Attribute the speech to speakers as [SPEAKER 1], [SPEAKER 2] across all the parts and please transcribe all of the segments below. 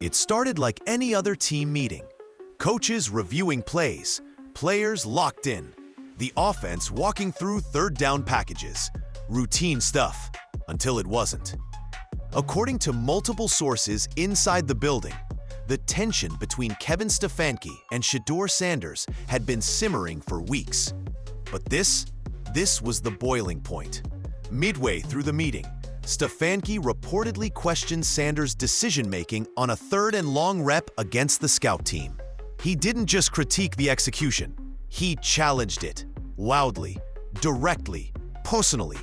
[SPEAKER 1] It started like any other team meeting. Coaches reviewing plays, players locked in, the offense walking through third down packages. Routine stuff, until it wasn't. According to multiple sources inside the building, the tension between Kevin Stefanski and Shedeur Sanders had been simmering for weeks. But this was the boiling point. Midway through the meeting, Stefanski reportedly questioned Sanders' decision-making on a 3rd and long rep against the scout team. He didn't just critique the execution, he challenged it, loudly, directly, personally.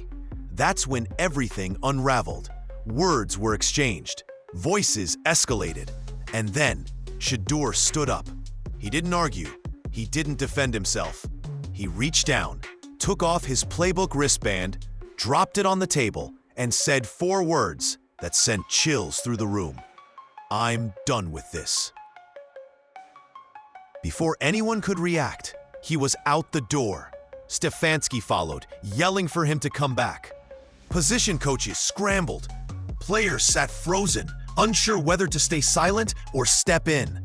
[SPEAKER 1] That's when everything unraveled. Words were exchanged, voices escalated, and then Shedeur stood up. He didn't argue, he didn't defend himself. He reached down, took off his playbook wristband, dropped it on the table, and said 4 words that sent chills through the room. "I'm done with this." Before anyone could react, he was out the door. Stefanski followed, yelling for him to come back. Position coaches scrambled. Players sat frozen, unsure whether to stay silent or step in.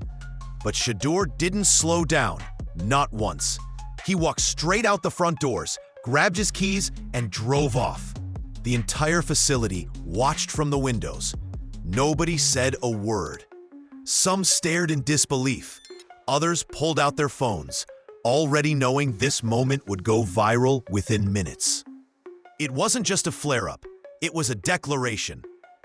[SPEAKER 1] But Shedeur didn't slow down, not once. He walked straight out the front doors, grabbed his keys, and drove off. The entire facility watched from the windows. Nobody said a word. Some stared in disbelief. Others pulled out their phones, already knowing this moment would go viral within minutes. It wasn't just a flare-up, it was a declaration.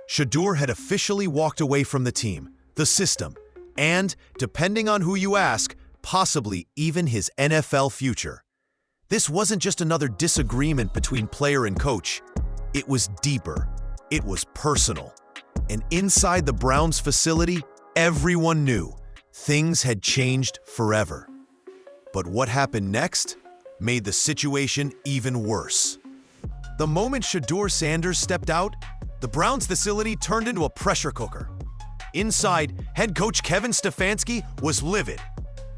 [SPEAKER 1] Shedeur had officially walked away from the team, the system, and, depending on who you ask, possibly even his NFL future. This wasn't just another disagreement between player and coach. It was deeper. It was personal. And inside the Browns facility, everyone knew things had changed forever. But what happened next made the situation even worse. The moment Shedeur Sanders stepped out, the Browns facility turned into a pressure cooker. Inside, head coach Kevin Stefanski was livid.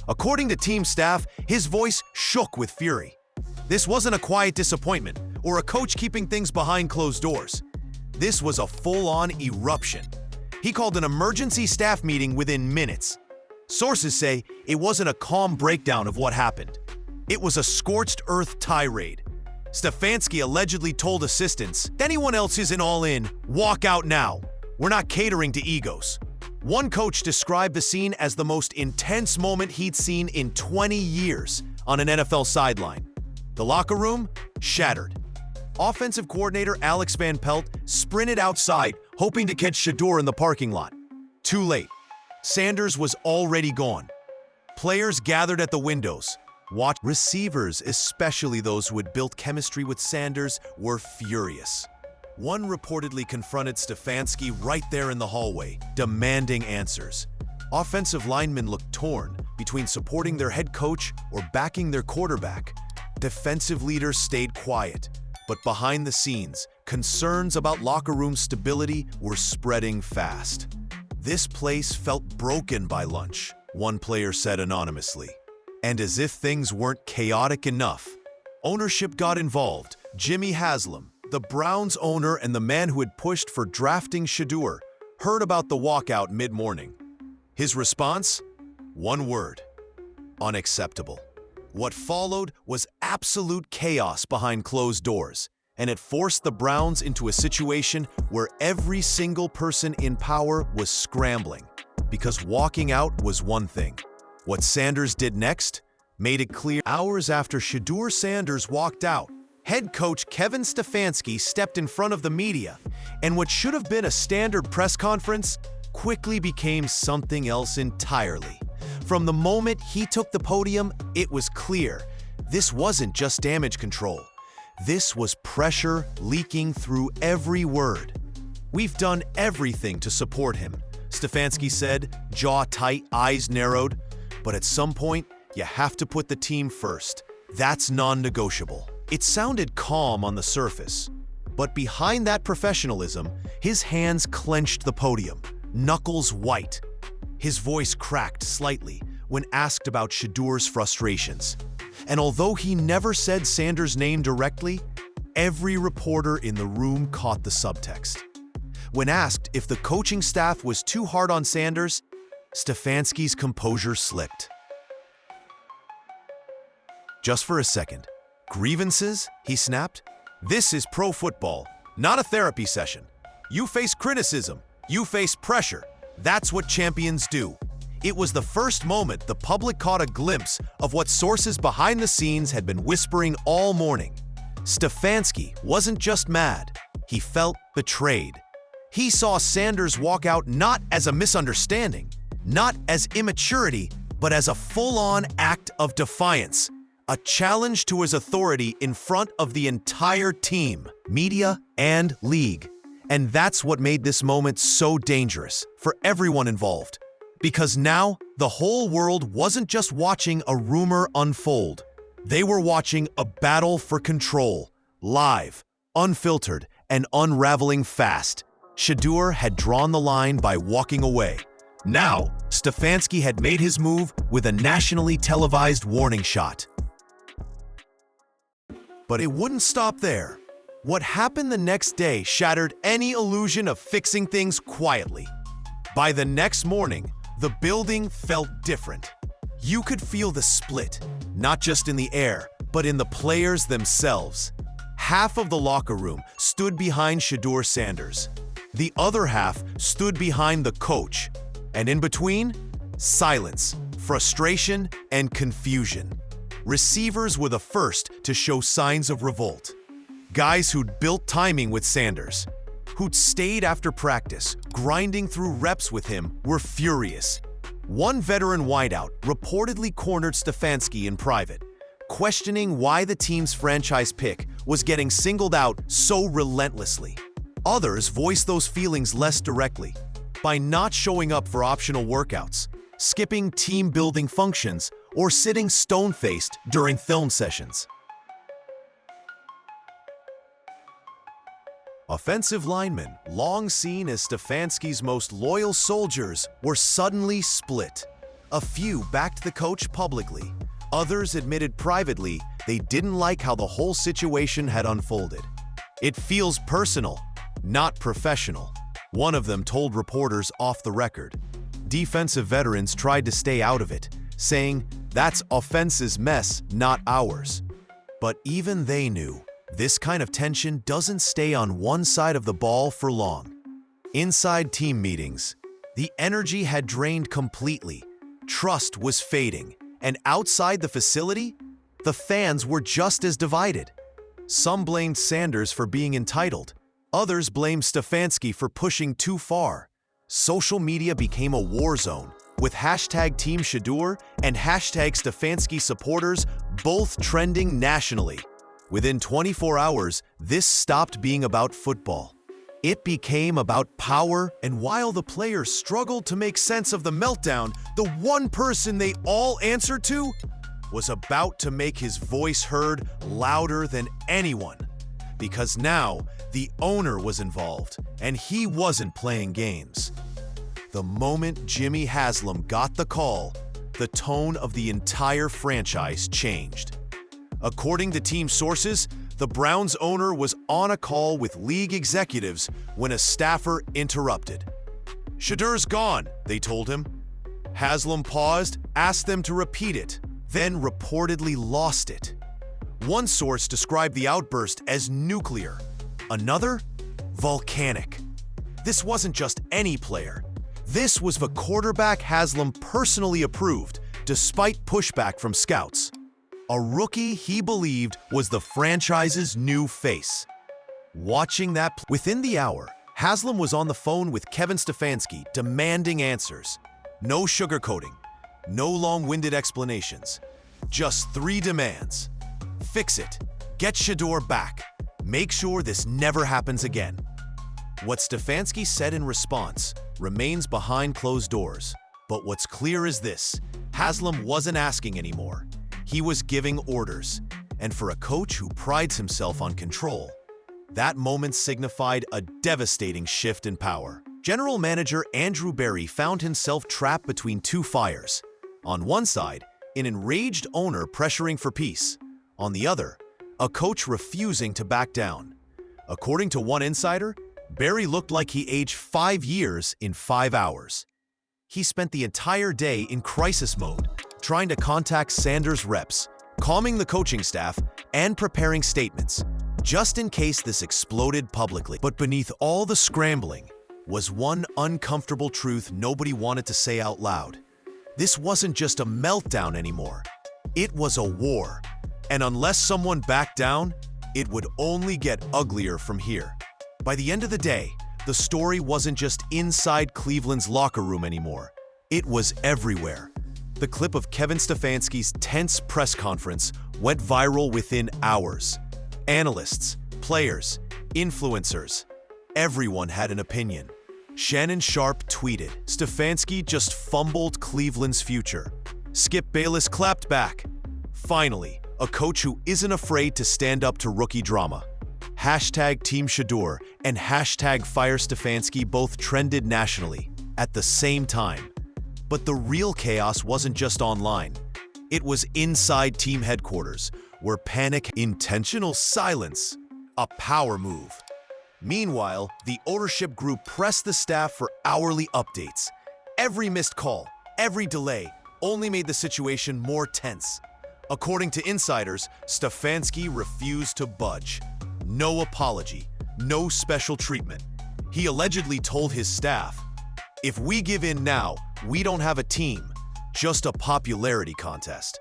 [SPEAKER 1] According to team staff, his voice shook with fury. This wasn't a quiet disappointment or a coach keeping things behind closed doors. This was a full-on eruption. He called an emergency staff meeting within minutes. Sources say it wasn't a calm breakdown of what happened. It was a scorched earth tirade. Stefanski allegedly told assistants, "Anyone else isn't all in, walk out now. We're not catering to egos." One coach described the scene as the most intense moment he'd seen in 20 years on an NFL sideline. The locker room shattered. Offensive coordinator Alex Van Pelt sprinted outside, hoping to catch Shedeur in the parking lot. Too late. Sanders was already gone. Players gathered at the windows. Receivers, especially those who had built chemistry with Sanders, were furious. One reportedly confronted Stefanski right there in the hallway, demanding answers. Offensive linemen looked torn between supporting their head coach or backing their quarterback. Defensive leaders stayed quiet, but behind the scenes, concerns about locker room stability were spreading fast. "This place felt broken by lunch," one player said anonymously. And as if things weren't chaotic enough, ownership got involved. Jimmy Haslam, the Browns owner and the man who had pushed for drafting Shedeur, heard about the walkout mid-morning. His response? One word: unacceptable. What followed was absolute chaos behind closed doors, and it forced the Browns into a situation where every single person in power was scrambling, because walking out was one thing. What Sanders did next made it clear. Hours after Shedeur Sanders walked out, head coach Kevin Stefanski stepped in front of the media, and what should have been a standard press conference quickly became something else entirely. From the moment he took the podium, it was clear this wasn't just damage control. This was pressure leaking through every word. "We've done everything to support him," Stefanski said, jaw tight, eyes narrowed. "But at some point, you have to put the team first. That's non-negotiable." It sounded calm on the surface, but behind that professionalism, his hands clenched the podium, knuckles white. His voice cracked slightly when asked about Shedeur's frustrations. And although he never said Sanders' name directly, every reporter in the room caught the subtext. When asked if the coaching staff was too hard on Sanders, Stefanski's composure slipped. Just for a second. Grievances? He snapped. This is pro football, not a therapy session. You face criticism. You face pressure. That's what champions do. It was the first moment the public caught a glimpse of what sources behind the scenes had been whispering all morning. Stefanski wasn't just mad. He felt betrayed. He saw Sanders walk out not as a misunderstanding, not as immaturity, but as a full-on act of defiance. A challenge to his authority in front of the entire team, media, and league. And that's what made this moment so dangerous for everyone involved. Because now, the whole world wasn't just watching a rumor unfold. They were watching a battle for control, live, unfiltered, and unraveling fast. Shedeur had drawn the line by walking away. Now, Stefanski had made his move with a nationally televised warning shot. But it wouldn't stop there. What happened the next day shattered any illusion of fixing things quietly. By the next morning, the building felt different. You could feel the split, not just in the air, but in the players themselves. Half of the locker room stood behind Shedeur Sanders. The other half stood behind the coach. And in between, silence, frustration, and confusion. Receivers were the first to show signs of revolt. Guys who'd built timing with Sanders, who'd stayed after practice, grinding through reps with him, were furious. One veteran wideout reportedly cornered Stefanski in private, questioning why the team's franchise pick was getting singled out so relentlessly. Others voiced those feelings less directly, by not showing up for optional workouts, skipping team-building functions, or sitting stone-faced during film sessions. Offensive linemen, long seen as Stefanski's most loyal soldiers, were suddenly split. A few backed the coach publicly. Others admitted privately they didn't like how the whole situation had unfolded. It feels personal, not professional, one of them told reporters off the record. Defensive veterans tried to stay out of it, saying, "That's offense's mess, not ours." But even they knew this kind of tension doesn't stay on one side of the ball for long. Inside team meetings, the energy had drained completely. Trust was fading. And outside the facility, the fans were just as divided. Some blamed Sanders for being entitled. Others blamed Stefanski for pushing too far. Social media became a war zone, with hashtag Team Shedeur and hashtag Stefanski supporters both trending nationally. Within 24 hours, this stopped being about football. It became about power, and while the players struggled to make sense of the meltdown, the one person they all answered to was about to make his voice heard louder than anyone. Because now, the owner was involved, and he wasn't playing games. The moment Jimmy Haslam got the call, the tone of the entire franchise changed. According to team sources, the Browns owner was on a call with league executives when a staffer interrupted. "Shedeur's gone," they told him. Haslam paused, asked them to repeat it, then reportedly lost it. One source described the outburst as nuclear, another, volcanic. This wasn't just any player. This was the quarterback Haslam personally approved, despite pushback from scouts. A rookie he believed was the franchise's new face. Watching that within the hour, Haslam was on the phone with Kevin Stefanski demanding answers. No sugarcoating, no long-winded explanations. Just 3 demands. Fix it. Get Shedeur back. Make sure this never happens again. What Stefanski said in response remains behind closed doors. But what's clear is this: Haslam wasn't asking anymore. He was giving orders. And for a coach who prides himself on control, that moment signified a devastating shift in power. General manager Andrew Berry found himself trapped between 2 fires. On one side, an enraged owner pressuring for peace. On the other, a coach refusing to back down. According to one insider, Barry looked like he aged 5 years in 5 hours. He spent the entire day in crisis mode, trying to contact Sanders' reps, calming the coaching staff, and preparing statements, just in case this exploded publicly. But beneath all the scrambling was one uncomfortable truth nobody wanted to say out loud. This wasn't just a meltdown anymore. It was a war. And unless someone backed down, it would only get uglier from here. By the end of the day, the story wasn't just inside Cleveland's locker room anymore. It was everywhere. The clip of Kevin Stefanski's tense press conference went viral within hours. Analysts, players, influencers, everyone had an opinion. Shannon Sharp tweeted, "Stefanski just fumbled Cleveland's future." Skip Bayless clapped back. "Finally, a coach who isn't afraid to stand up to rookie drama." Hashtag Team Shedeur and hashtag Fire Stefanski both trended nationally at the same time. But the real chaos wasn't just online. It was inside team headquarters, where panic, intentional silence, a power move. Meanwhile, the ownership group pressed the staff for hourly updates. Every missed call, every delay, only made the situation more tense. According to insiders, Stefanski refused to budge. No apology, no special treatment. He allegedly told his staff, "If we give in now, we don't have a team, just a popularity contest."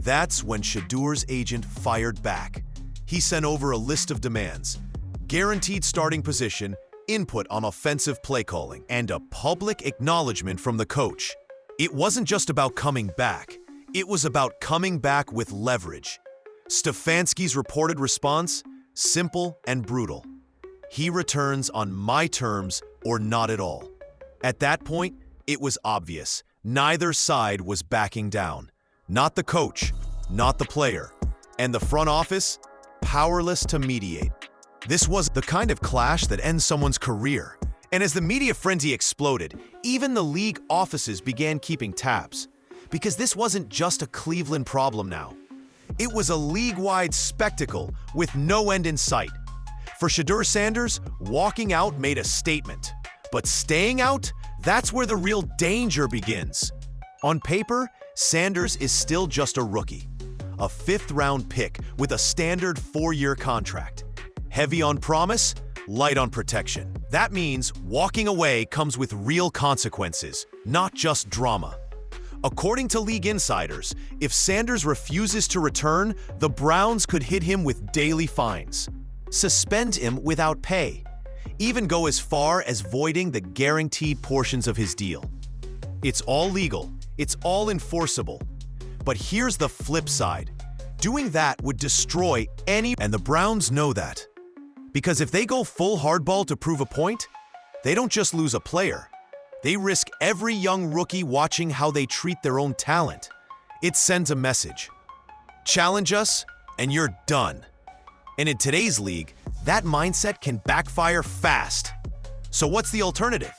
[SPEAKER 1] That's when Shedeur's agent fired back. He sent over a list of demands: guaranteed starting position, input on offensive play calling, and a public acknowledgement from the coach. It wasn't just about coming back. It was about coming back with leverage. Stefanski's reported response? Simple and brutal. He returns on my terms or not at all. At that point, it was obvious. Neither side was backing down. Not the coach, not the player. And the front office, powerless to mediate. This was the kind of clash that ends someone's career. And as the media frenzy exploded, even the league offices began keeping tabs. Because this wasn't just a Cleveland problem now. It was a league-wide spectacle with no end in sight. For Shedeur Sanders, walking out made a statement. But staying out? That's where the real danger begins. On paper, Sanders is still just a rookie. A 5th-round pick with a standard 4-year contract. Heavy on promise, light on protection. That means walking away comes with real consequences, not just drama. According to league insiders, if Sanders refuses to return, the Browns could hit him with daily fines, suspend him without pay, even go as far as voiding the guaranteed portions of his deal. It's all legal, it's all enforceable. But here's the flip side. Doing that would destroy any, and the Browns know that. Because if they go full hardball to prove a point, they don't just lose a player. They risk every young rookie watching how they treat their own talent. It sends a message. Challenge us, and you're done. And in today's league, that mindset can backfire fast. So what's the alternative?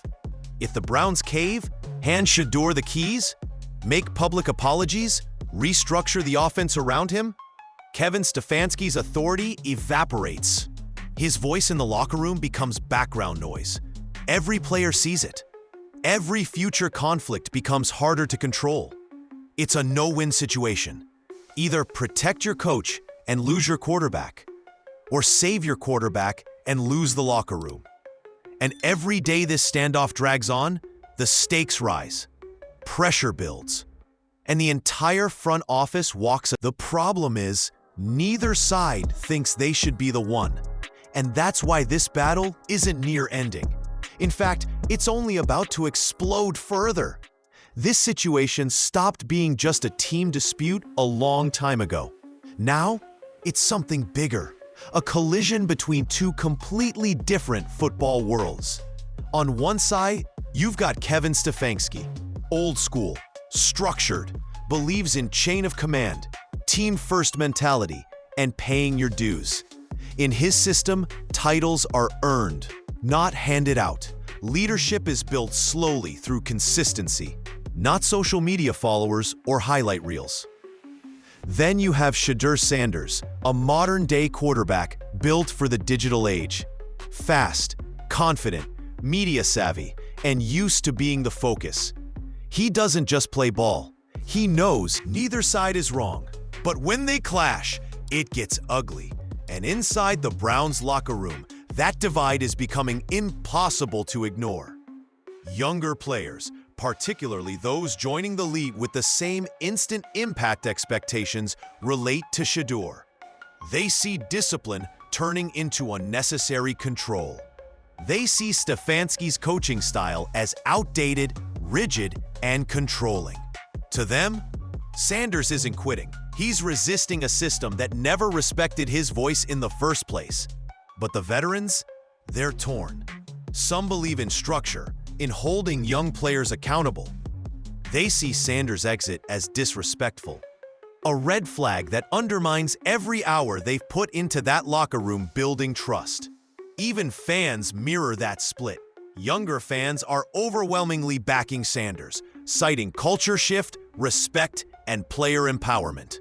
[SPEAKER 1] If the Browns cave, hand Shedeur the keys, make public apologies, restructure the offense around him, Kevin Stefanski's authority evaporates. His voice in the locker room becomes background noise. Every player sees it. Every future conflict becomes harder to control. It's a no-win situation. Either protect your coach and lose your quarterback, or save your quarterback and lose the locker room. And every day this standoff drags on, the stakes rise, pressure builds, and the entire front office walks. The problem is, neither side thinks they should be the one. And that's why this battle isn't near ending. In fact, it's only about to explode further. This situation stopped being just a team dispute a long time ago. Now, it's something bigger, a collision between two completely different football worlds. On one side, you've got Kevin Stefanski, old school, structured, believes in chain of command, team-first mentality, and paying your dues. In his system, titles are earned, not handed out. Leadership is built slowly through consistency, not social media followers or highlight reels. Then you have Shedeur Sanders, a modern-day quarterback built for the digital age. Fast, confident, media-savvy, and used to being the focus. He doesn't just play ball. He knows neither side is wrong. But when they clash, it gets ugly. And inside the Browns' locker room, that divide is becoming impossible to ignore. Younger players, particularly those joining the league with the same instant impact expectations, relate to Shedeur. They see discipline turning into unnecessary control. They see Stefanski's coaching style as outdated, rigid, and controlling. To them, Sanders isn't quitting. He's resisting a system that never respected his voice in the first place. But the veterans, they're torn. Some believe in structure, in holding young players accountable. They see Sanders' exit as disrespectful, a red flag that undermines every hour they've put into that locker room building trust. Even fans mirror that split. Younger fans are overwhelmingly backing Sanders, citing culture shift, respect, and player empowerment.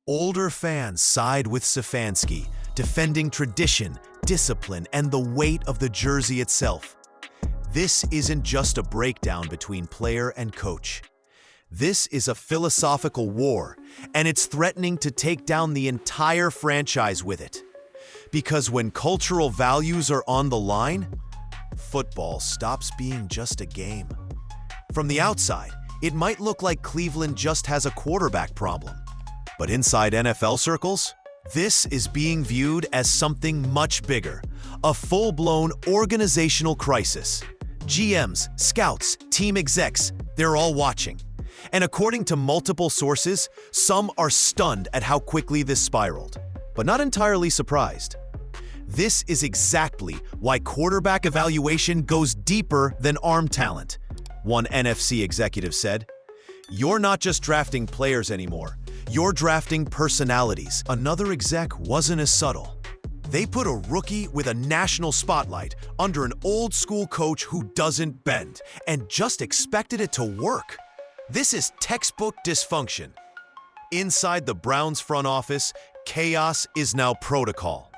[SPEAKER 1] Older fans side with Stefanski, defending tradition, discipline, and the weight of the jersey itself. This isn't just a breakdown between player and coach. This is a philosophical war, and it's threatening to take down the entire franchise with it. Because when cultural values are on the line, football stops being just a game. From the outside, it might look like Cleveland just has a quarterback problem. But inside NFL circles, this is being viewed as something much bigger, a full-blown organizational crisis. GMs, scouts, team execs, they're all watching. And according to multiple sources, some are stunned at how quickly this spiraled, but not entirely surprised. This is exactly why quarterback evaluation goes deeper than arm talent. One NFC executive said, "You're not just drafting players anymore. You're drafting personalities." Another exec wasn't as subtle. They put a rookie with a national spotlight under an old-school coach who doesn't bend and just expected it to work. This is textbook dysfunction. Inside the Browns front office, chaos is now protocol.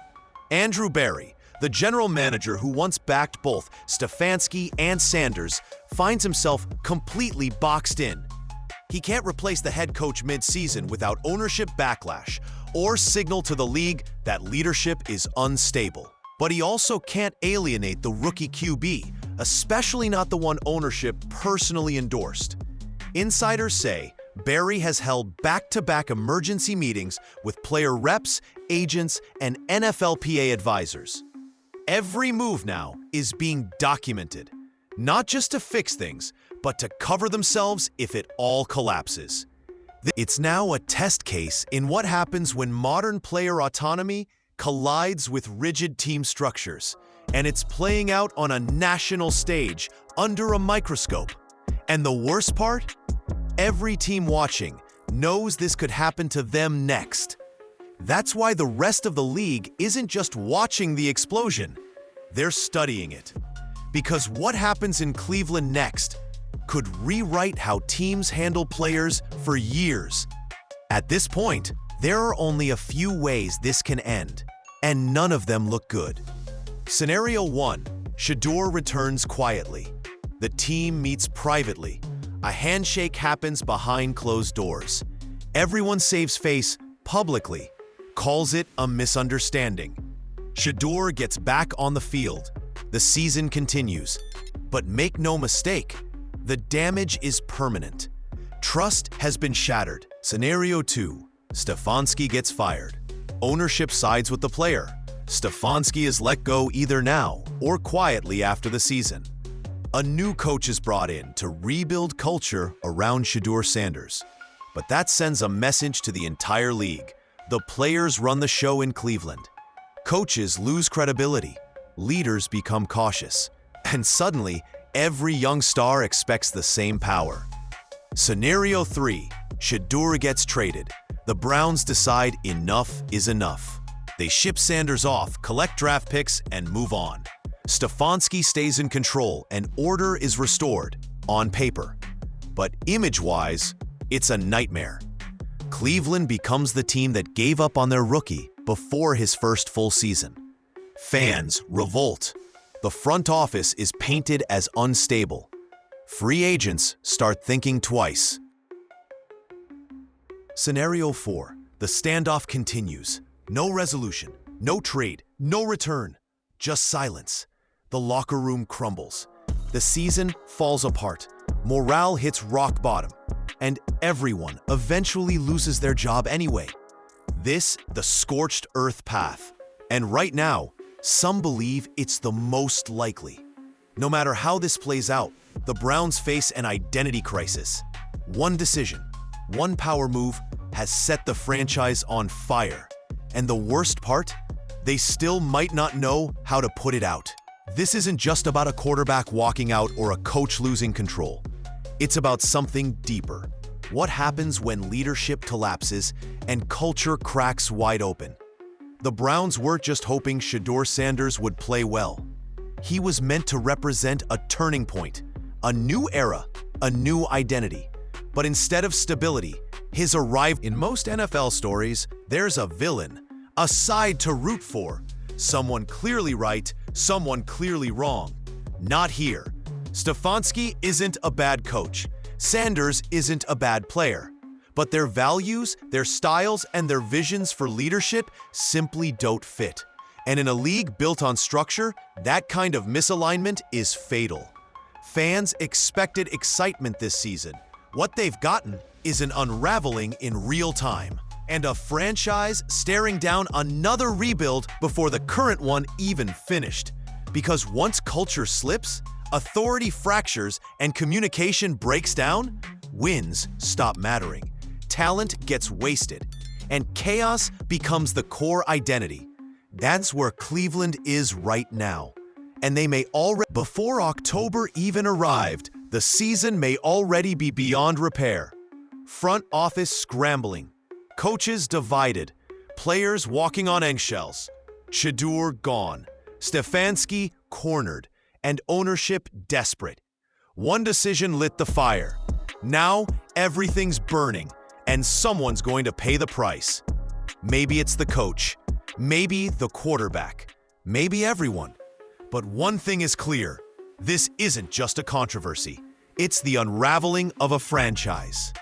[SPEAKER 1] Andrew Berry, the general manager who once backed both Stefanski and Sanders, finds himself completely boxed in. He can't replace the head coach mid-season without ownership backlash or signal to the league that leadership is unstable. But he also can't alienate the rookie QB, especially not the one ownership personally endorsed. Insiders say Berry has held back-to-back emergency meetings with player reps, agents, and NFLPA advisors. Every move now is being documented, not just to fix things, but to cover themselves if it all collapses. It's now a test case in what happens when modern player autonomy collides with rigid team structures, and it's playing out on a national stage under a microscope. And the worst part? Every team watching knows this could happen to them next. That's why the rest of the league isn't just watching the explosion, they're studying it. Because what happens in Cleveland next could rewrite how teams handle players for years. At this point, there are only a few ways this can end, and none of them look good. Scenario 1, Shedeur returns quietly. The team meets privately. A handshake happens behind closed doors. Everyone saves face publicly, calls it a misunderstanding. Shedeur gets back on the field. The season continues. But make no mistake, the damage is permanent. Trust has been shattered. Scenario 2, Stefanski gets fired. Ownership sides with the player. Stefanski is let go either now or quietly after the season. A new coach is brought in to rebuild culture around Shedeur Sanders. But that sends a message to the entire league. The players run the show in Cleveland. Coaches lose credibility. Leaders become cautious. And suddenly, every young star expects the same power. Scenario 3, Shedeur gets traded. The Browns decide enough is enough. They ship Sanders off, collect draft picks, and move on. Stefanski stays in control and order is restored, on paper. But image-wise, it's a nightmare. Cleveland becomes the team that gave up on their rookie before his first full season. Fans revolt. The front office is painted as unstable. Free agents start thinking twice. Scenario 4. The standoff continues. No resolution, no trade, no return. Just silence. The locker room crumbles. The season falls apart. Morale hits rock bottom. And everyone eventually loses their job anyway. This, the scorched earth path. And right now, some believe it's the most likely. No matter how this plays out, the Browns face an identity crisis. One decision, one power move has set the franchise on fire. And the worst part? They still might not know how to put it out. This isn't just about a quarterback walking out or a coach losing control. It's about something deeper. What happens when leadership collapses and culture cracks wide open? The Browns weren't just hoping Shedeur Sanders would play well. He was meant to represent a turning point, a new era, a new identity. But instead of stability, his arrival. In most NFL stories, there's a villain, a side to root for, someone clearly right, someone clearly wrong. Not here. Stefanski isn't a bad coach. Sanders isn't a bad player. But their values, their styles, and their visions for leadership simply don't fit. And in a league built on structure, that kind of misalignment is fatal. Fans expected excitement this season. What they've gotten is an unraveling in real time, and a franchise staring down another rebuild before the current one even finished. Because once culture slips, authority fractures, and communication breaks down, wins stop mattering. Talent gets wasted, and chaos becomes the core identity. That's where Cleveland is right now. And they may already, before October even arrived, the season may already be beyond repair. Front office scrambling, coaches divided, players walking on eggshells, Shedeur gone, Stefanski cornered, and ownership desperate. One decision lit the fire. Now everything's burning, and someone's going to pay the price. Maybe it's the coach, maybe the quarterback, maybe everyone. But one thing is clear, this isn't just a controversy. It's the unraveling of a franchise.